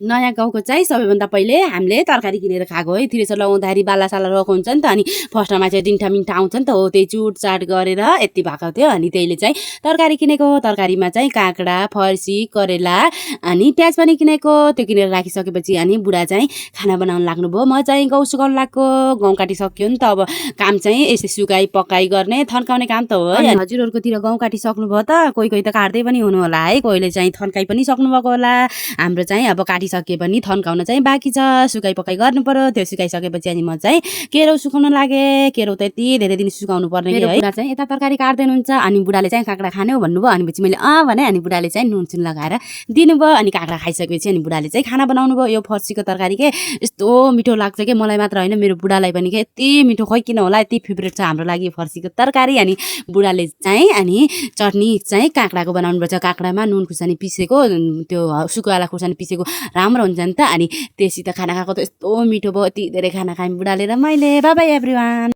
नयाँ गाउँको चाहिँ सबैभन्दा पहिले हामीले तरकारी किनेर खाएको है। थ्रेसर लगाउँदाखेरि बालासाला रोएको हुन्छ नि त, अनि फर्स्टमा चाहिँ डिन्ठा मिन्ठा आउँछ नि त, हो त्यही चुटचाट गरेर यति भएको थियो। अनि त्यसले चाहिँ तरकारी किनेको, तरकारीमा चाहिँ काँक्रा, फर्सी, करेला अनि प्याज पनि किनेको। त्यो किनेर राखिसकेपछि अनि बुढा चाहिँ खाना बनाउन लाग्नुभयो। म चाहिँ गहुँ सुकाउन लाग्को। गहुँ काटिसक्यो नि त, अब काम चाहिँ यसै सुकाइ पकाइ गर्ने थन्काउने काम त हो है। हजुरहरूकोतिर गहुँ काटिसक्नुभयो त? कोही कोही त काट्दै पनि हुनु होला है, कोहीले चाहिँ थन्काइ पनि सक्नुभएको होला। हाम्रो चाहिँ अब काटिसके पनि थन्काउन चाहिँ बाँकी छ, सुकाइ पकाइ गर्नु पर्यो। त्यो सुकाइसकेपछि अनि म चाहिँ केरो सुकाउन लागे। केरो त यति धेरै दिन सुकाउनु पर्ने है। बुढा चाहिँ यता तरकारी काट्दै हुनुहुन्छ, अनि बुढाले चाहिँ काँक्रा खाने हो भन्नुभयो। अनि पछि मैले भने, अनि बुढाले चाहिँ नुन सुन लगाएर दिनुभयो। अनि काँक्रा खाइसकेपछि अनि बुढाले चाहिँ खाना बनाउनु भयो। यो फर्सीको तरकारी के यस्तो मिठो लाग्छ कि मलाई मात्र होइन, मेरो बुढालाई पनि के यति मिठो, खै किन होला यति फेभरेट छ हाम्रो लागि फर्सीको तरकारी। अनि बुढाले चाहिँ अनि चटनी चाहिँ काँक्राको बनाउनु पर्छ। काँक्रामा नुन खुर्सानी पिसेको, त्यो सुकुवाला खुर्सानी पिसेको राम्रो हुन्छ नि त। अनि त्यससित खाना खाएको त यस्तो मिठो भयो, यति धेरै खाना खायौँ बुढाले र मैले। Bye bye everyone.